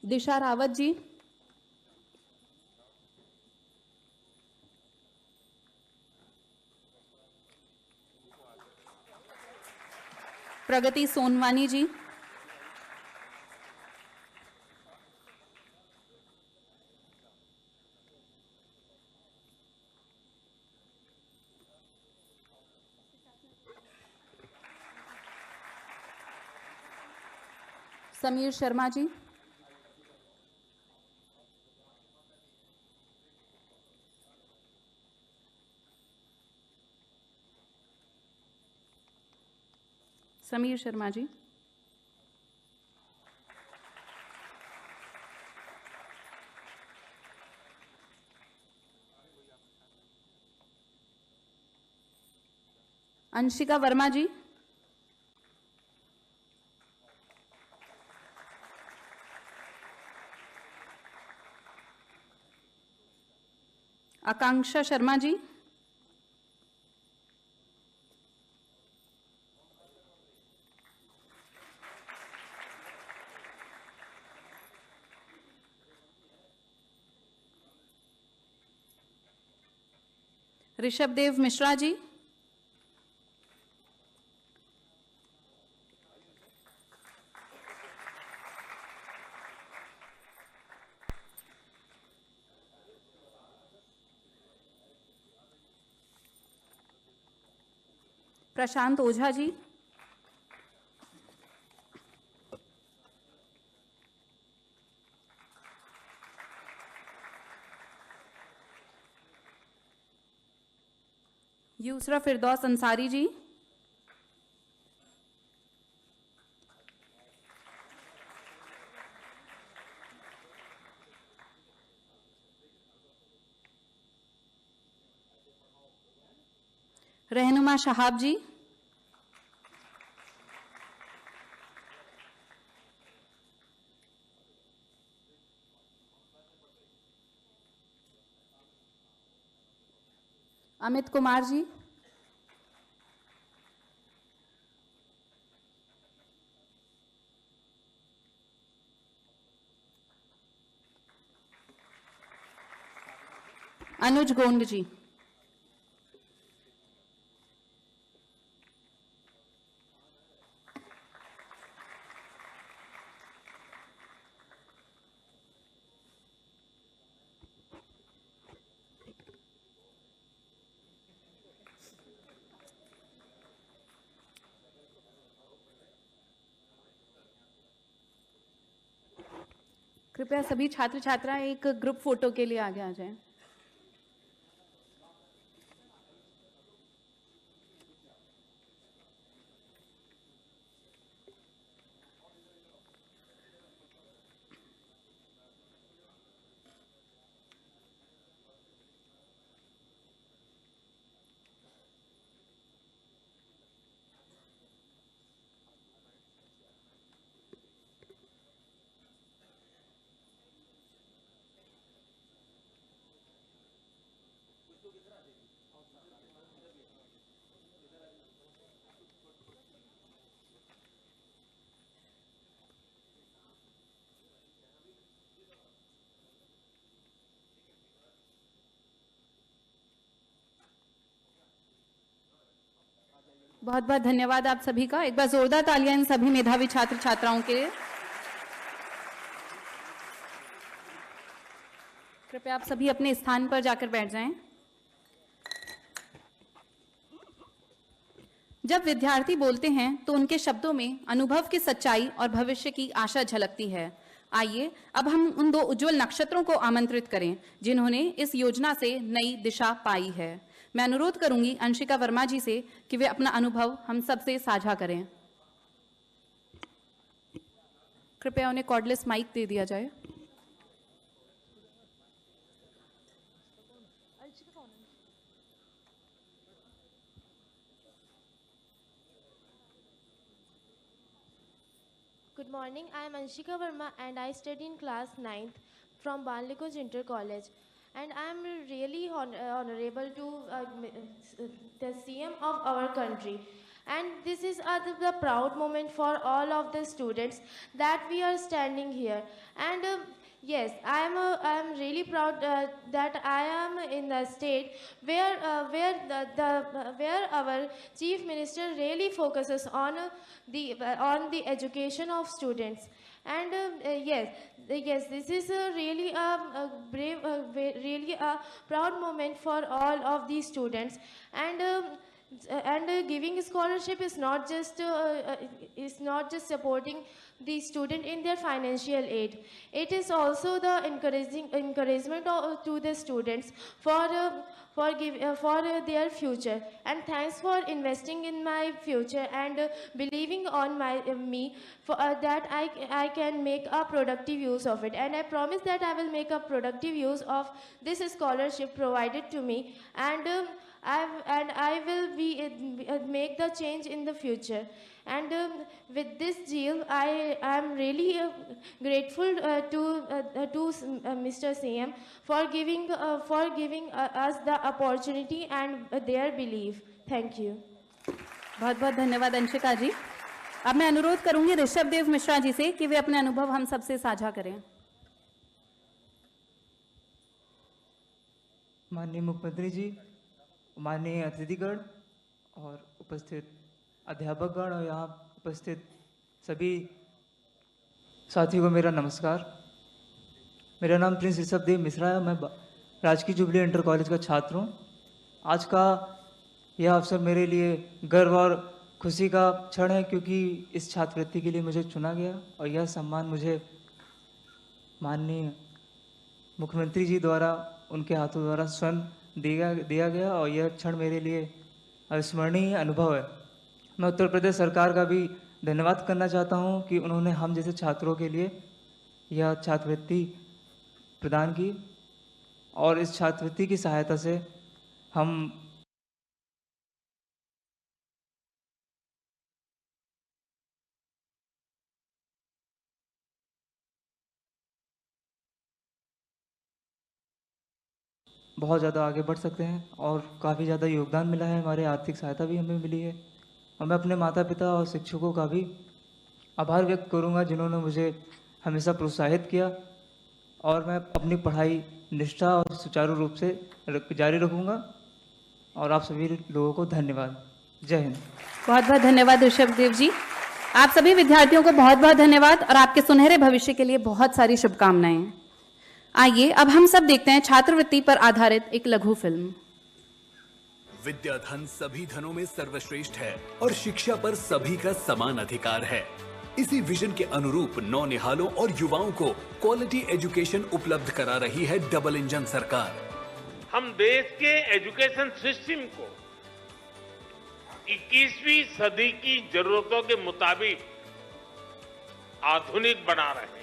दिशा रावत जी, प्रगति सोनवानी जी, समीर शर्मा जी, समीर शर्मा जी, अंशिका वर्मा जी, आकांक्षा शर्मा जी, ऋषभ देव मिश्रा जी, प्रशांत ओझा जी, यूसरा फिरदौस अंसारी जी, रहनुमा शहाब जी, अमित कुमार जी, अनुज गोंड जी, कृपया सभी छात्र छात्राएं एक ग्रुप फोटो के लिए आगे आ जाएं। बहुत बहुत धन्यवाद आप सभी का। एक बार जोरदार तालियां इन सभी मेधावी छात्र छात्राओं के लिए। कृपया आप सभी अपने स्थान पर जाकर बैठ जाएं। जब विद्यार्थी बोलते हैं तो उनके शब्दों में अनुभव की सच्चाई और भविष्य की आशा झलकती है। आइए अब हम उन दो उज्जवल नक्षत्रों को आमंत्रित करें जिन्होंने इस योजना से नई दिशा पाई है। मैं अनुरोध करूंगी अंशिका वर्मा जी से कि वे अपना अनुभव हम सबसे साझा करें। कृपया उन्हें कॉर्डलेस माइक दे दिया जाए। Good morning, I am Anshika Verma and I study in class 9th from Banlikoj Inter College, and I am really honorable to the CM of our country, And this is the proud moment for all of the students that we are standing here. And yes, I am really proud that I am in the state where where our Chief Minister really focuses on the education of students. And yes, this is really a brave, really a proud moment for all of these students. And giving scholarship is not just supporting the student in their financial aid. It is also the encouragement to the students for their future. And thanks for investing in my future and believing on me for that I can make a productive use of it. And I promise that I will make a productive use of this scholarship provided to me. And I will make the change in the future. And with this zeal, I am really grateful to Mr. CM for giving us the opportunity and their belief. Thank you. बहुत बहुत धन्यवाद अंशिका जी। अब मैं अनुरोध करूंगी ऋषभ देव मिश्रा जी से कि वे अपने अनुभव हम सबसे साझा करें। माननीय मुख्यमंत्री जी, माननीय अतिथिगण और उपस्थित अध्यापकगण और यहाँ उपस्थित सभी साथियों को मेरा नमस्कार। मेरा नाम प्रिंस ऋषभ देव मिश्रा है। मैं राजकीय जुबली इंटर कॉलेज का छात्र हूँ। आज का यह अवसर मेरे लिए गर्व और खुशी का क्षण है, क्योंकि इस छात्रवृत्ति के लिए मुझे चुना गया और यह सम्मान मुझे माननीय मुख्यमंत्री जी द्वारा, उनके हाथों द्वारा स्वयं दिया गया और यह क्षण मेरे लिए अविस्मरणीय अनुभव है। मैं उत्तर प्रदेश सरकार का भी धन्यवाद करना चाहता हूं कि उन्होंने हम जैसे छात्रों के लिए यह छात्रवृत्ति प्रदान की और इस छात्रवृत्ति की सहायता से हम बहुत ज़्यादा आगे बढ़ सकते हैं और काफ़ी ज़्यादा योगदान मिला है। हमारे आर्थिक सहायता भी हमें मिली है और मैं अपने माता पिता और शिक्षकों का भी आभार व्यक्त करूंगा, जिन्होंने मुझे हमेशा प्रोत्साहित किया। और मैं अपनी पढ़ाई निष्ठा और सुचारू रूप से जारी रखूंगा। और आप सभी लोगों को धन्यवाद। जय हिंद। बहुत बहुत धन्यवाद ऋषभ देव जी। आप सभी विद्यार्थियों को बहुत बहुत धन्यवाद और आपके सुनहरे भविष्य के लिए बहुत सारी शुभकामनाएं। आइए अब हम सब देखते हैं छात्रवृत्ति पर आधारित एक लघु फिल्म। विद्याधन सभी धनों में सर्वश्रेष्ठ है और शिक्षा पर सभी का समान अधिकार है। इसी विजन के अनुरूप नौनिहालों और युवाओं को क्वालिटी एजुकेशन उपलब्ध करा रही है डबल इंजन सरकार। हम देश के एजुकेशन सिस्टम को 21वीं सदी की जरूरतों के मुताबिक आधुनिक बना रहे हैं।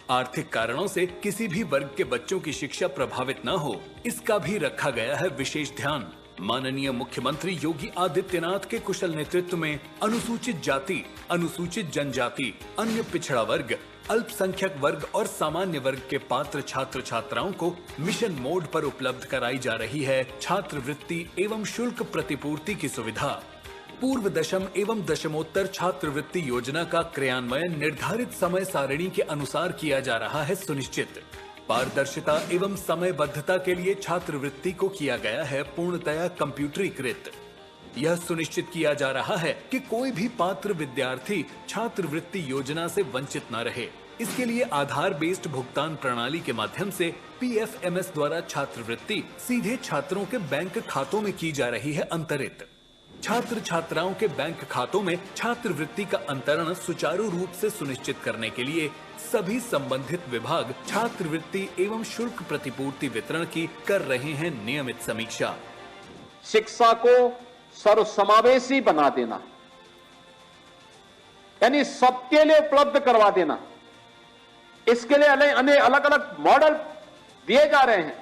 आर्थिक कारणों से किसी भी वर्ग के बच्चों की शिक्षा प्रभावित न हो, इसका भी रखा गया है विशेष ध्यान। माननीय मुख्यमंत्री योगी आदित्यनाथ के कुशल नेतृत्व में अनुसूचित जाति, अनुसूचित जनजाति, अन्य पिछड़ा वर्ग, अल्पसंख्यक वर्ग और सामान्य वर्ग के पात्र छात्र छात्राओं को मिशन मोड पर उपलब्ध कराई जा रही है छात्रवृत्ति एवं शुल्क प्रतिपूर्ति की सुविधा। पूर्व दशम एवं दशमोत्तर छात्रवृत्ति योजना का क्रियान्वयन निर्धारित समय सारिणी के अनुसार किया जा रहा है सुनिश्चित। पारदर्शिता एवं समयबद्धता के लिए छात्रवृत्ति को किया गया है पूर्णतया कंप्यूटरीकृत। यह सुनिश्चित किया जा रहा है कि कोई भी पात्र विद्यार्थी छात्रवृत्ति योजना से वंचित न रहे। इसके लिए आधार बेस्ड भुगतान प्रणाली के माध्यम से PFMS द्वारा छात्रवृत्ति सीधे छात्रों के बैंक खातों में की जा रही है अंतरित। छात्र छात्राओं के बैंक खातों में छात्रवृत्ति का अंतरण सुचारू रूप से सुनिश्चित करने के लिए सभी संबंधित विभाग छात्रवृत्ति एवं शुल्क प्रतिपूर्ति वितरण की कर रहे हैं नियमित समीक्षा। शिक्षा को सर्वसमावेशी बना देना, यानी सबके लिए उपलब्ध करवा देना। इसके लिए अलग अलग मॉडल दिए जा रहे हैं।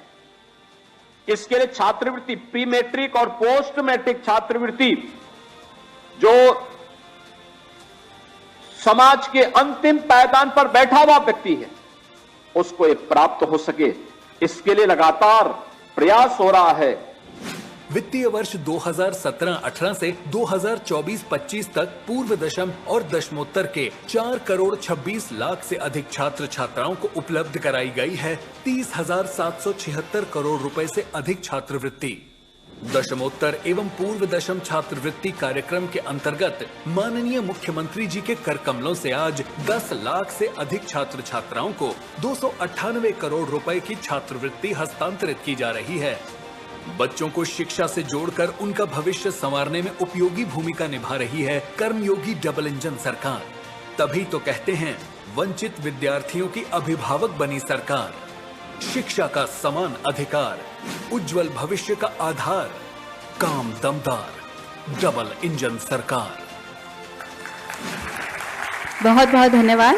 इसके लिए छात्रवृत्ति, प्री मैट्रिक और पोस्ट मैट्रिक छात्रवृत्ति जो समाज के अंतिम पायदान पर बैठा हुआ व्यक्ति है उसको ये प्राप्त हो सके, इसके लिए लगातार प्रयास हो रहा है। वित्तीय वर्ष 2017-18 से 2024-25 तक पूर्व दशम और दशमोत्तर के 4 करोड़ 26 लाख से अधिक छात्र छात्राओं को उपलब्ध कराई गई है 30,776 करोड़ रुपए से अधिक छात्रवृत्ति। दशमोत्तर एवं पूर्व दशम छात्रवृत्ति कार्यक्रम के अंतर्गत माननीय मुख्यमंत्री जी के कर कमलों से आज 10 लाख से अधिक छात्र छात्राओं को 298 करोड़ रुपए की छात्रवृत्ति हस्तांतरित की जा रही है। बच्चों को शिक्षा से जोड़कर उनका भविष्य संवारने में उपयोगी भूमिका निभा रही है कर्मयोगी डबल इंजन सरकार। तभी तो कहते हैं वंचित विद्यार्थियों की अभिभावक बनी सरकार, शिक्षा का समान अधिकार, उज्जवल भविष्य का आधार, काम दमदार, डबल इंजन सरकार। बहुत बहुत धन्यवाद।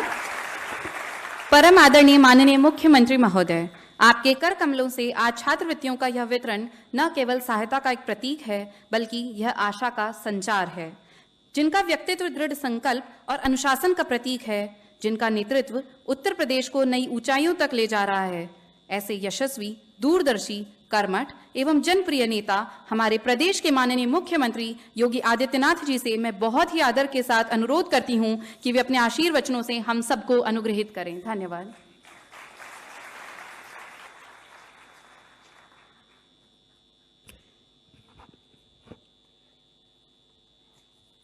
परम आदरणीय माननीय मुख्यमंत्री महोदय, आपके कर कमलों से आज छात्रवृत्तियों का यह वितरण न केवल सहायता का एक प्रतीक है बल्कि यह आशा का संचार है। जिनका व्यक्तित्व दृढ़ संकल्प और अनुशासन का प्रतीक है, जिनका नेतृत्व उत्तर प्रदेश को नई ऊंचाइयों तक ले जा रहा है, ऐसे यशस्वी, दूरदर्शी, कर्मठ एवं जनप्रिय नेता हमारे प्रदेश के माननीय मुख्यमंत्री योगी आदित्यनाथ जी से मैं बहुत ही आदर के साथ अनुरोध करती हूं कि वे अपने आशीर्वचनों से हम सबको अनुग्रहित करें। धन्यवाद।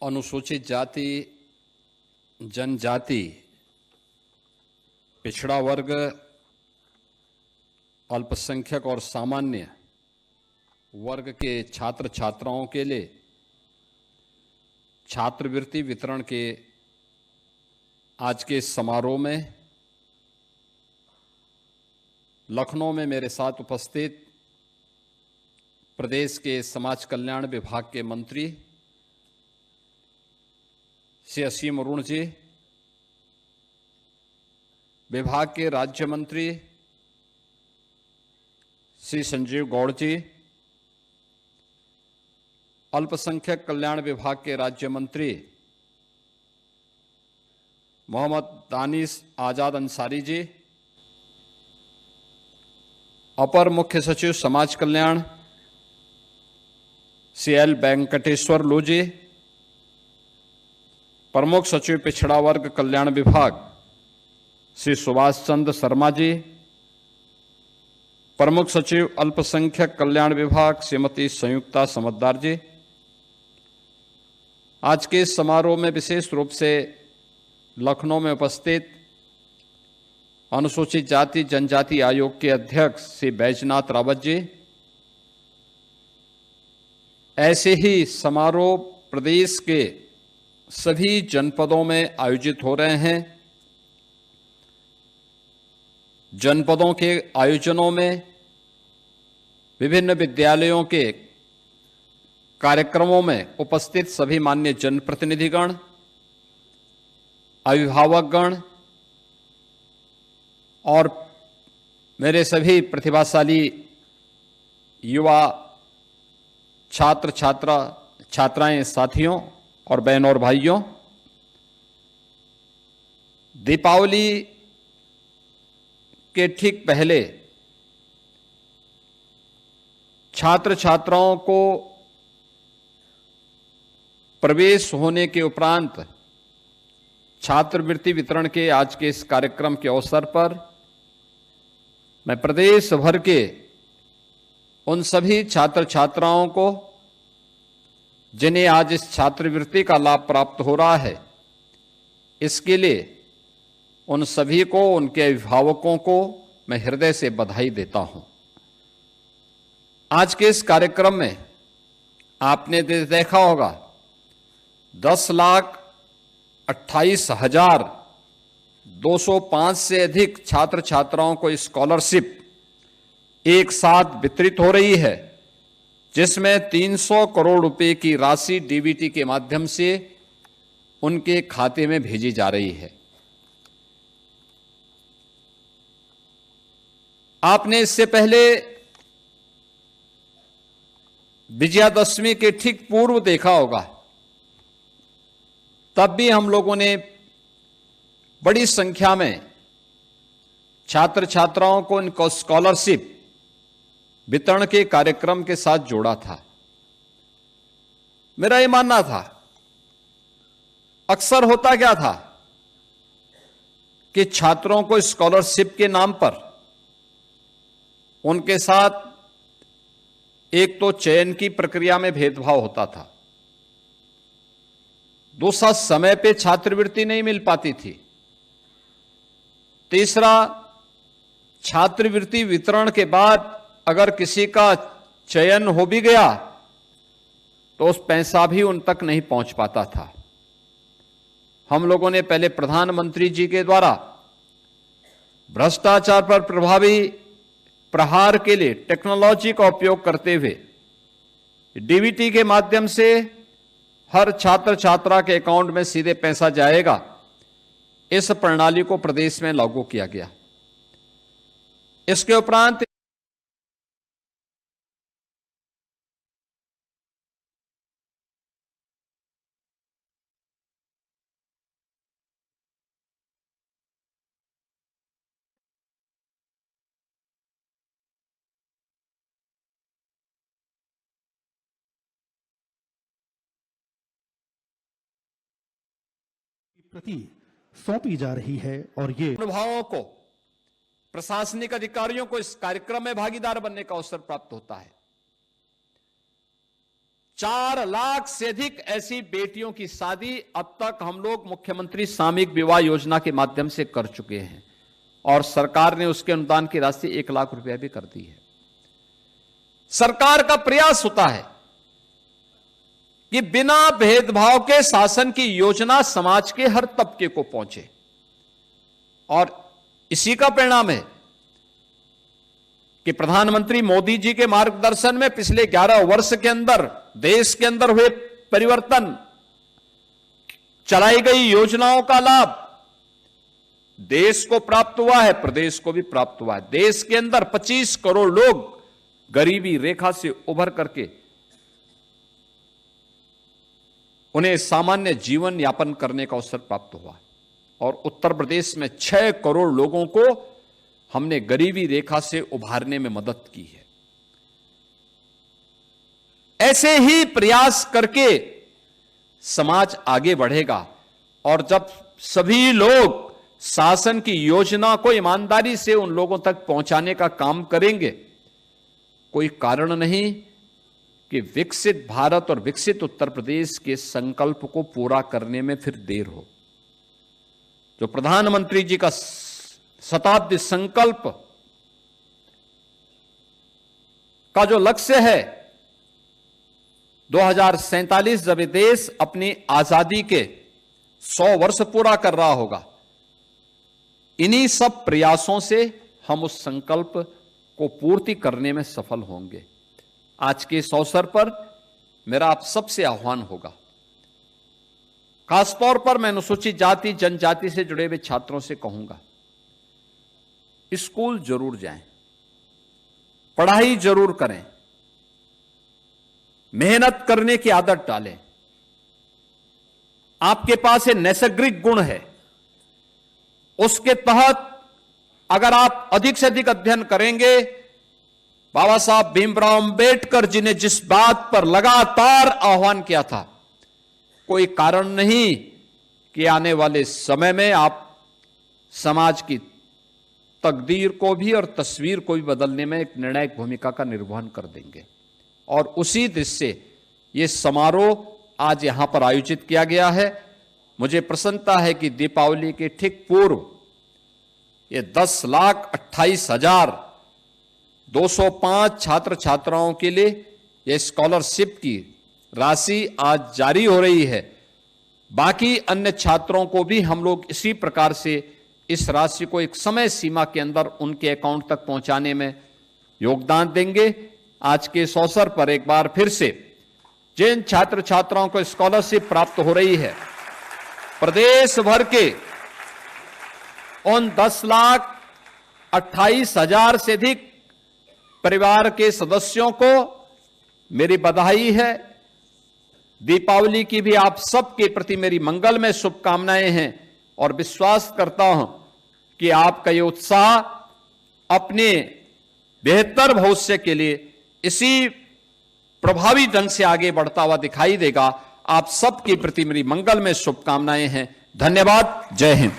अनुसूचित जाति, जनजाति, पिछड़ा वर्ग, अल्पसंख्यक और सामान्य वर्ग के छात्र छात्राओं के लिए छात्रवृत्ति वितरण के आज के समारोह में लखनऊ में मेरे साथ उपस्थित प्रदेश के समाज कल्याण विभाग के मंत्री श्री असीम अरुण जी, विभाग के राज्य मंत्री श्री संजीव गौड़ जी, अल्पसंख्यक कल्याण विभाग के राज्य मंत्री मोहम्मद दानिश आजाद अंसारी जी, अपर मुख्य सचिव समाज कल्याण श्री एल वेंकटेश्वर लू जी, प्रमुख सचिव पिछड़ा वर्ग कल्याण विभाग श्री सुभाष चंद्र शर्मा जी, प्रमुख सचिव अल्पसंख्यक कल्याण विभाग श्रीमती संयुक्ता समद्दार जी। आज के इस समारोह में विशेष रूप से लखनऊ में उपस्थित अनुसूचित जाति जनजाति आयोग के अध्यक्ष श्री बैजनाथ रावत जी। ऐसे ही समारोह प्रदेश के सभी जनपदों में आयोजित हो रहे हैं। जनपदों के आयोजनों में विभिन्न विद्यालयों के कार्यक्रमों में उपस्थित सभी मान्य जनप्रतिनिधिगण, अभिभावकगण और मेरे सभी प्रतिभाशाली युवा छात्र छात्राएं साथियों और बहनों और भाइयों, दीपावली के ठीक पहले छात्र छात्राओं को प्रवेश होने के उपरांत छात्रवृत्ति वितरण के आज के इस कार्यक्रम के अवसर पर मैं प्रदेश भर के उन सभी छात्र छात्राओं को जिन्हें आज इस छात्रवृत्ति का लाभ प्राप्त हो रहा है, इसके लिए उन सभी को, उनके अभिभावकों को मैं हृदय से बधाई देता हूं। आज के इस कार्यक्रम में आपने देखा होगा 10,28,205 से अधिक छात्र छात्राओं को स्कॉलरशिप एक साथ वितरित हो रही है, जिसमें 300 करोड़ रुपए की राशि डीबीटी के माध्यम से उनके खाते में भेजी जा रही है। आपने इससे पहले विजयादशमी के ठीक पूर्व देखा होगा, तब भी हम लोगों ने बड़ी संख्या में छात्र छात्राओं को इनको स्कॉलरशिप वितरण के कार्यक्रम के साथ जोड़ा था। मेरा यह मानना था, अक्सर होता क्या था कि छात्रों को स्कॉलरशिप के नाम पर उनके साथ एक तो चयन की प्रक्रिया में भेदभाव होता था, दूसरा समय पे छात्रवृत्ति नहीं मिल पाती थी, तीसरा छात्रवृत्ति वितरण के बाद अगर किसी का चयन हो भी गया तो उस पैसा भी उन तक नहीं पहुंच पाता था। हम लोगों ने पहले प्रधानमंत्री जी के द्वारा भ्रष्टाचार पर प्रभावी प्रहार के लिए टेक्नोलॉजी का उपयोग करते हुए डीबीटी के माध्यम से हर छात्र छात्रा के अकाउंट में सीधे पैसा जाएगा, इस प्रणाली को प्रदेश में लागू किया गया। इसके उपरांत प्रति सौंपी जा रही है और ये अनुभवों को, प्रशासनिक अधिकारियों को इस कार्यक्रम में भागीदार बनने का अवसर प्राप्त होता है। 4 लाख से अधिक ऐसी बेटियों की शादी अब तक हम लोग मुख्यमंत्री सामूहिक विवाह योजना के माध्यम से कर चुके हैं और सरकार ने उसके अनुदान की राशि 1 लाख रुपया भी कर दी है। सरकार का प्रयास होता है कि बिना भेदभाव के शासन की योजना समाज के हर तबके को पहुंचे और इसी का परिणाम है कि प्रधानमंत्री मोदी जी के मार्गदर्शन में पिछले 11 वर्ष के अंदर देश के अंदर हुए परिवर्तन, चलाई गई योजनाओं का लाभ देश को प्राप्त हुआ है, प्रदेश को भी प्राप्त हुआ है। देश के अंदर 25 करोड़ लोग गरीबी रेखा से उभर करके उन्हें सामान्य जीवन यापन करने का अवसर प्राप्त हुआ और उत्तर प्रदेश में 6 करोड़ लोगों को हमने गरीबी रेखा से उभारने में मदद की है। ऐसे ही प्रयास करके समाज आगे बढ़ेगा और जब सभी लोग शासन की योजना को ईमानदारी से उन लोगों तक पहुंचाने का काम करेंगे, कोई कारण नहीं कि विकसित भारत और विकसित उत्तर प्रदेश के संकल्प को पूरा करने में फिर देर हो। जो प्रधानमंत्री जी का शताब्दी संकल्प का जो लक्ष्य है, 2047 जब ये देश अपनी आजादी के 100 वर्ष पूरा कर रहा होगा, इन्हीं सब प्रयासों से हम उस संकल्प को पूर्ति करने में सफल होंगे। आज के इस अवसर पर मेरा आप सबसे आह्वान होगा, खासतौर पर मैं अनुसूचित जाति जनजाति से जुड़े हुए छात्रों से कहूंगा, स्कूल जरूर जाएं, पढ़ाई जरूर करें, मेहनत करने की आदत डालें। आपके पास ये नैसर्गिक गुण है, उसके तहत अगर आप अधिक से अधिक अध्ययन करेंगे, बाबा साहब भीमराव अंबेडकर जी ने जिस बात पर लगातार आह्वान किया था, कोई कारण नहीं कि आने वाले समय में आप समाज की तकदीर को भी और तस्वीर को भी बदलने में एक निर्णायक भूमिका का निर्वहन कर देंगे। और उसी दृष्टि से यह समारोह आज यहां पर आयोजित किया गया है। मुझे प्रसन्नता है कि दीपावली के ठीक पूर्व ये 10,28,205 छात्र छात्राओं के लिए ये स्कॉलरशिप की राशि आज जारी हो रही है। बाकी अन्य छात्रों को भी हम लोग इसी प्रकार से इस राशि को एक समय सीमा के अंदर उनके अकाउंट तक पहुंचाने में योगदान देंगे। आज के इस अवसर पर एक बार फिर से जिन छात्र छात्राओं को स्कॉलरशिप प्राप्त हो रही है, प्रदेश भर के उन 10,28,000 से अधिक परिवार के सदस्यों को मेरी बधाई है। दीपावली की भी आप सबके प्रति मेरी मंगलमय शुभकामनाएं हैं और विश्वास करता हूं कि आपका ये उत्साह अपने बेहतर भविष्य के लिए इसी प्रभावी ढंग से आगे बढ़ता हुआ दिखाई देगा। आप सबके प्रति मेरी मंगलमय शुभकामनाएं हैं। धन्यवाद। जय हिंद।